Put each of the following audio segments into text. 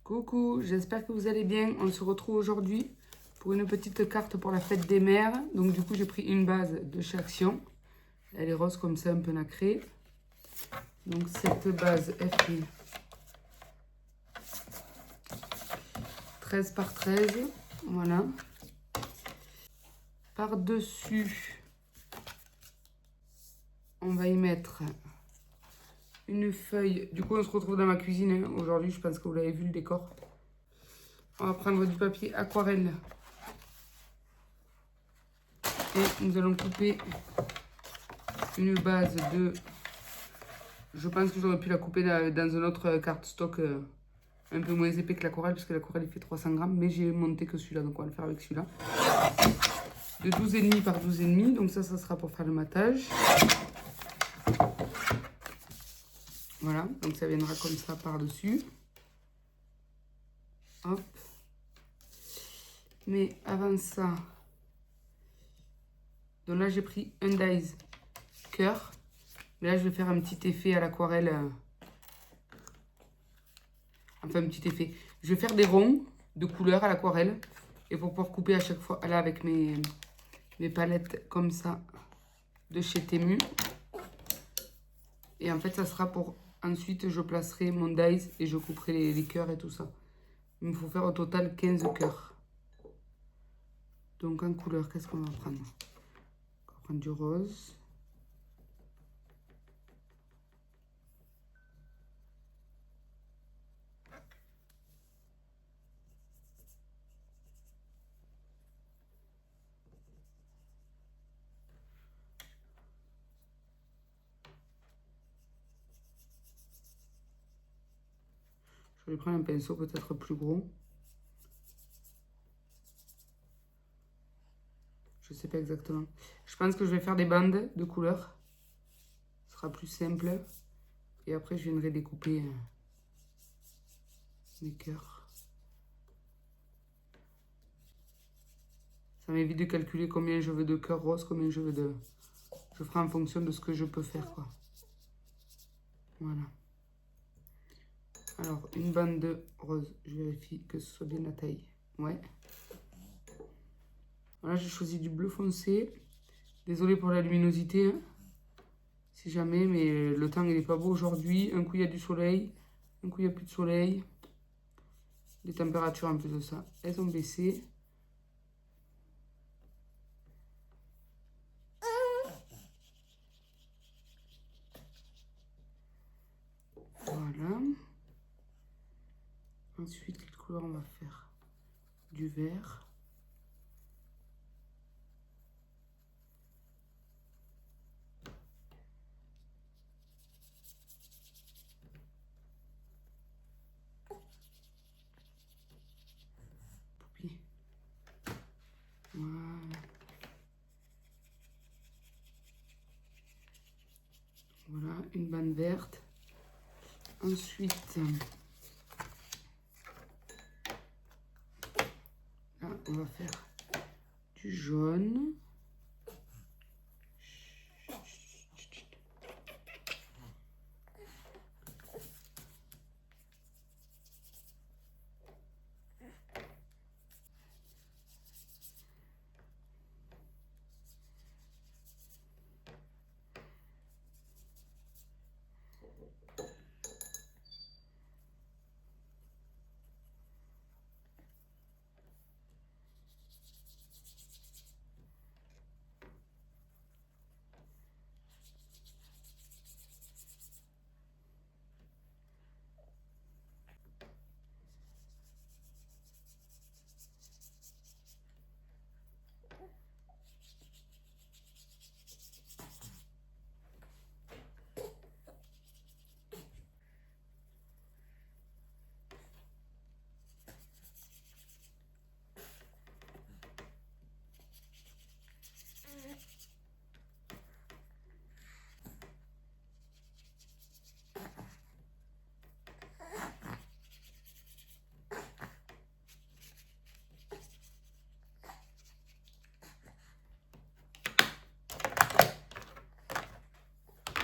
Coucou, j'espère que vous allez bien. On se retrouve aujourd'hui pour une petite carte pour la fête des mères. Donc du coup, j'ai pris une base de chez Action. Elle est rose comme ça, un peu nacrée. Donc cette base, elle fait 13 par 13. Voilà. Par-dessus, on va y mettre une feuille. Du coup, on se retrouve dans ma cuisine hein. Aujourd'hui, je pense que vous l'avez vu le décor. On va prendre du papier aquarelle. Et nous allons couper une base de... Je pense que j'aurais pu la couper dans un autre cardstock un peu moins épais que l'aquarelle, parce que l'aquarelle il fait 300 grammes. Mais j'ai monté que celui-là, donc on va le faire avec celui-là. De 12,5 par 12,5. Donc ça sera pour faire le matage. Voilà, donc ça viendra comme ça par-dessus. Hop. Mais avant ça, donc là j'ai pris un dies cœur. Mais là je vais faire un petit effet à l'aquarelle. Enfin un petit effet. Je vais faire des ronds de couleur à l'aquarelle. Et pour pouvoir couper à chaque fois, là avec mes palettes comme ça de chez Temu. Et en fait ça sera pour... Ensuite je placerai mon dies et je couperai les cœurs et tout ça. Il me faut faire au total 15 cœurs. Donc en couleur, qu'est-ce qu'on va prendre? On va prendre du rose. Je vais prendre un pinceau peut-être plus gros. Je sais pas exactement. Je pense que je vais faire des bandes de couleurs. Ce sera plus simple. Et après, je viendrai découper mes cœurs. Ça m'évite de calculer combien je veux de cœurs roses, combien je veux de... Je ferai en fonction de ce que je peux faire, quoi. Voilà. Alors, une bande de rose. Je vérifie que ce soit bien la taille. Ouais. Voilà, j'ai choisi du bleu foncé. Désolée pour la luminosité. Hein. Si jamais, mais le temps, il n'est pas beau aujourd'hui. Un coup, il y a du soleil. Un coup, il n'y a plus de soleil. Les températures, en plus de ça, elles ont baissé. Voilà. Ensuite, quelle couleur on va faire? Du vert. Poupie. Voilà. Voilà, une bande verte. Ensuite, là, on va faire du jaune.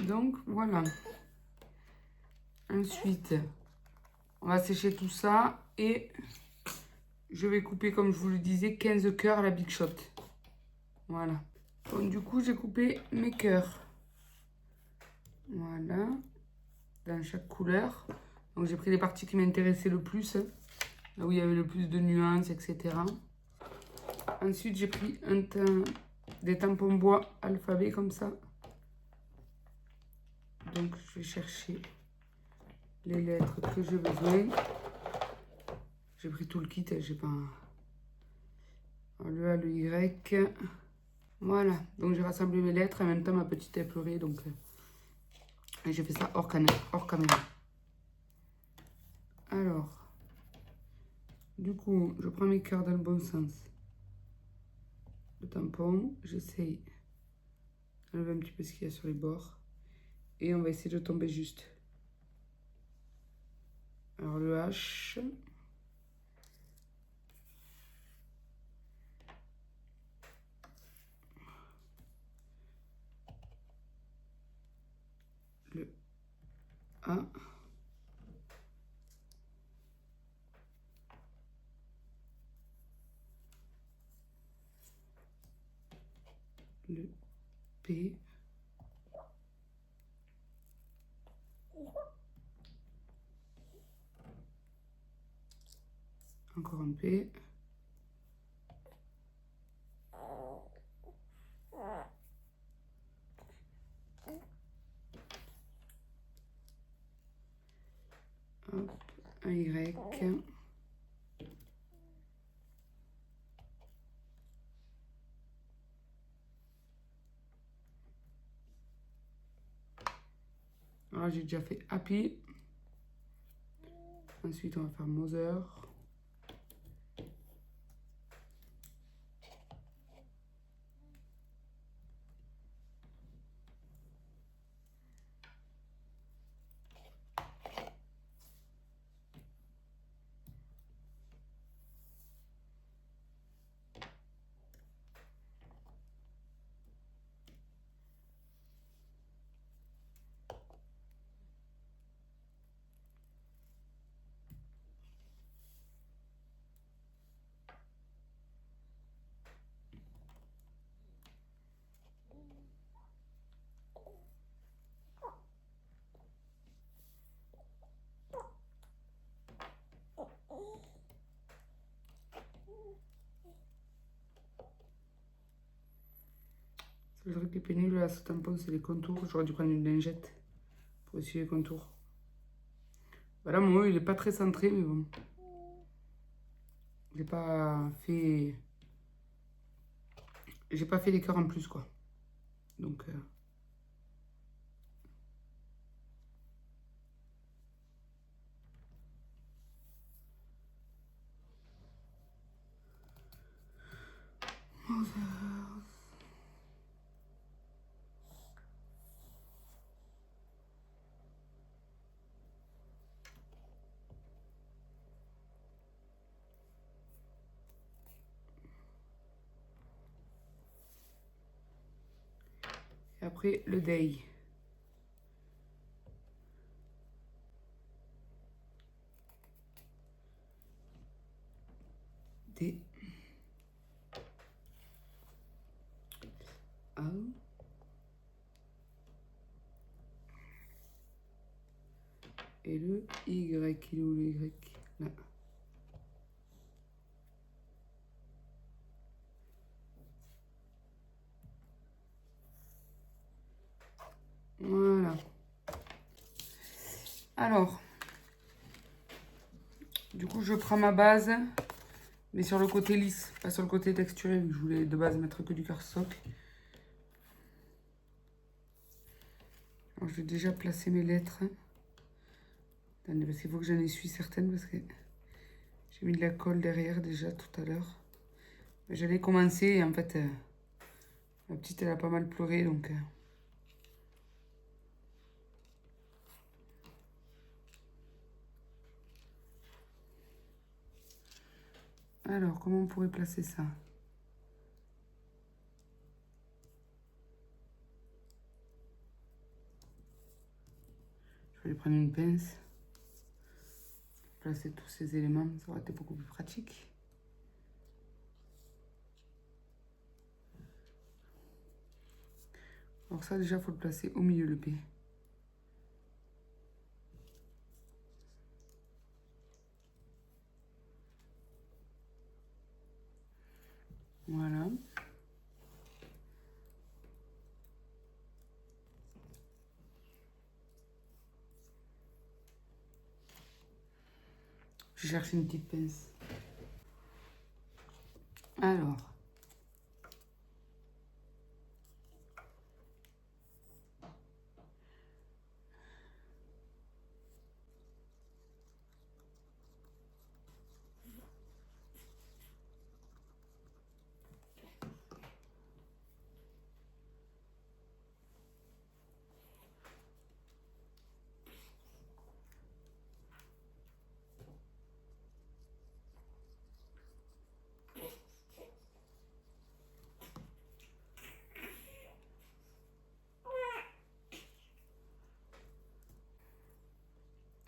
Donc, voilà. Ensuite, On va sécher tout ça et je vais couper, comme je vous le disais, 15 cœurs à la Big Shot. Voilà. Donc, du coup, j'ai coupé mes cœurs. Voilà. Dans chaque couleur. Donc, j'ai pris les parties qui m'intéressaient le plus. Là où il y avait le plus de nuances, etc. Ensuite, j'ai pris des tampons bois alphabet comme ça. Donc, je vais chercher les lettres que j'ai besoin. J'ai pris tout le kit, j'ai pas... Le A, le Y. Voilà, donc j'ai rassemblé mes lettres, en même temps ma petite est pleurée, donc... Et j'ai fait ça hors caméra. Alors, du coup, je prends mes cœurs dans le bon sens. Le tampon, j'essaye d'enlever un petit peu ce qu'il y a sur les bords. Et on va essayer de tomber juste. Alors le H. Le A. Le P. Encore un P. Hop, un Y. Alors j'ai déjà fait Happy. Ensuite on va faire Mother. Le truc qui est pénible à ce tampon, c'est les contours. J'aurais dû prendre une lingette pour essuyer les contours. Voilà, mon haut, il n'est pas très centré, mais bon. J'ai pas fait... J'ai pas fait les cœurs en plus, quoi. Donc... Et après, le day. D. A. Et le Y. Il est où le Y? Là. Voilà. Alors, du coup, je prends ma base, mais sur le côté lisse, pas sur le côté texturé, vu que je voulais de base mettre que du cardstock. Alors, je vais déjà placer mes lettres. Attendez, parce qu'il faut que j'en essuie certaines, parce que j'ai mis de la colle derrière déjà tout à l'heure. J'allais commencer, et en fait, ma petite, elle a pas mal pleuré, donc... Alors, comment on pourrait placer ça? Je vais aller prendre une pince. placer tous ces éléments, ça aurait été beaucoup plus pratique. Alors ça déjà, il faut le placer au milieu le P. Voilà. Je cherche une petite pince. Alors.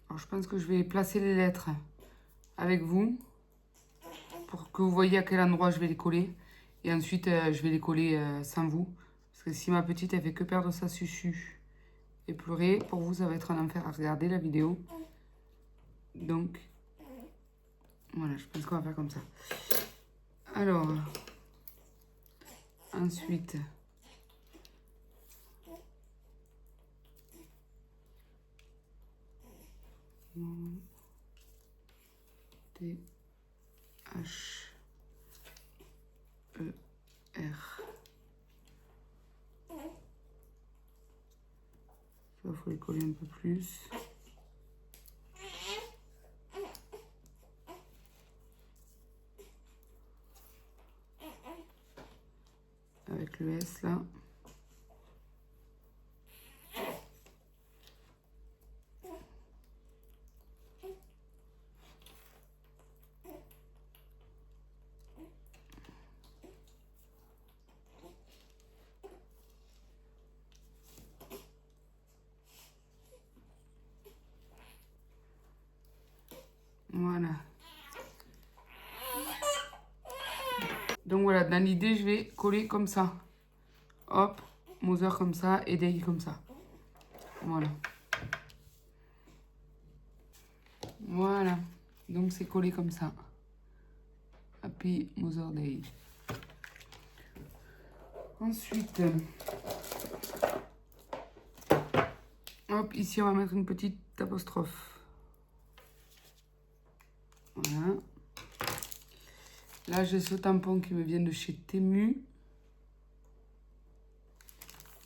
Alors, je pense que je vais placer les lettres avec vous pour que vous voyez à quel endroit je vais les coller. Et ensuite, je vais les coller sans vous. Parce que si ma petite, elle fait que perdre sa susu et pleurer, pour vous, ça va être un enfer à regarder la vidéo. Donc, voilà, je pense qu'on va faire comme ça. Alors, ensuite... T, H, E, R. Il faut les coller un peu plus. Avec le S là. Voilà. Donc voilà, dans l'idée, je vais coller comme ça. Hop, Mother comme ça et Day comme ça. Voilà. Voilà. Donc c'est collé comme ça. Happy Mother Day. Ensuite, hop, ici on va mettre une petite apostrophe. Voilà. Là, j'ai ce tampon qui me vient de chez Temu.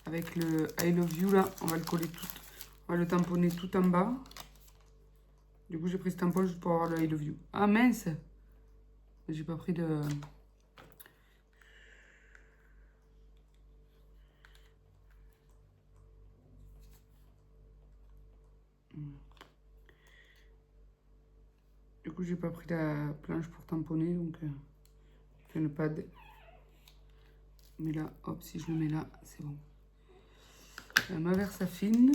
Avec le I love you, là, on va le coller tout. On va le tamponner tout en bas. Du coup, j'ai pris ce tampon juste pour avoir le I love you. Ah, mince! J'ai pas pris de... Du coup, j'ai pas pris la planche pour tamponner, donc... je fais le pad. Mais là, hop, si je le mets là, c'est bon. Ma Versafine.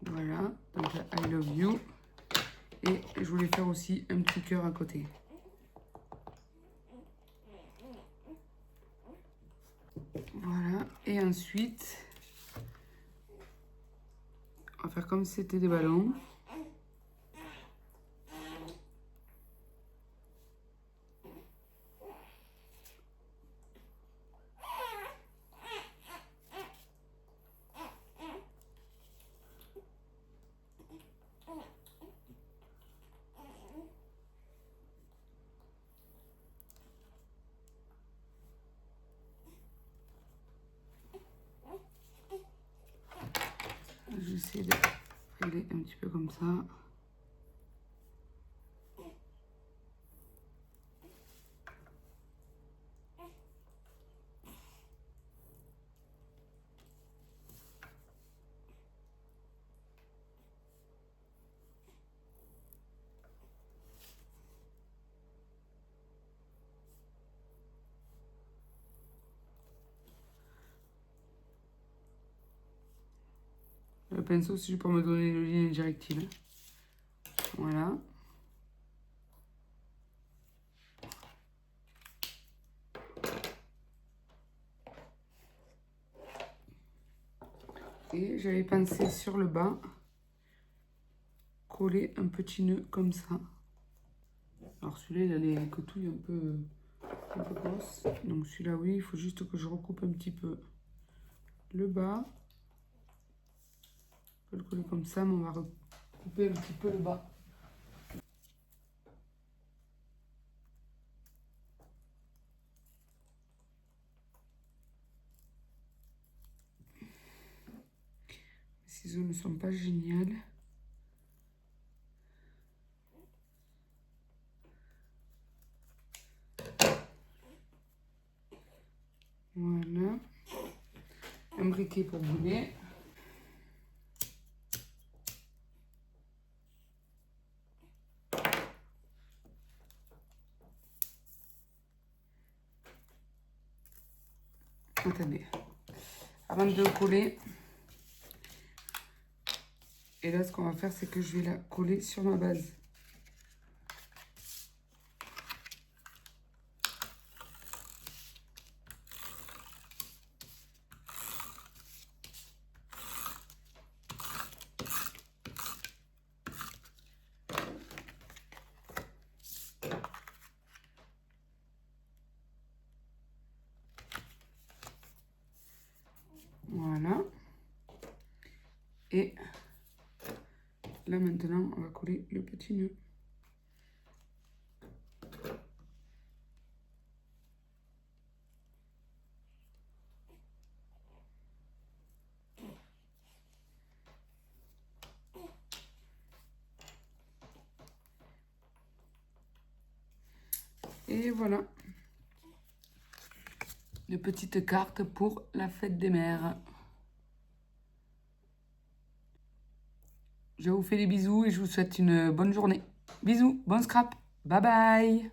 Voilà, donc là, I love you. Et je voulais faire aussi un petit cœur à côté. Voilà, et ensuite, on va faire comme si c'était des ballons. J'essaie de régler un petit peu comme ça. Le pinceau, c'est juste pour me donner le ligne directive. Voilà. Et j'avais pensé sur le bas, coller un petit nœud comme ça. Alors celui-là, il a les cotouilles un peu grosses. Donc celui-là, oui, il faut juste que je recoupe un petit peu le bas. On peut le coller comme ça, mais on va recouper un petit peu le bas. Les ciseaux ne sont pas géniaux. Voilà. Un briquet pour bouler. Attendez. Avant de le coller, et là ce qu'on va faire, c'est que je vais la coller sur ma base. Voilà. Et là maintenant, on va coller le petit nœud. Et voilà. Une petite carte pour la fête des mères. Je vous fais des bisous et je vous souhaite une bonne journée. Bisous, bon scrap. Bye bye.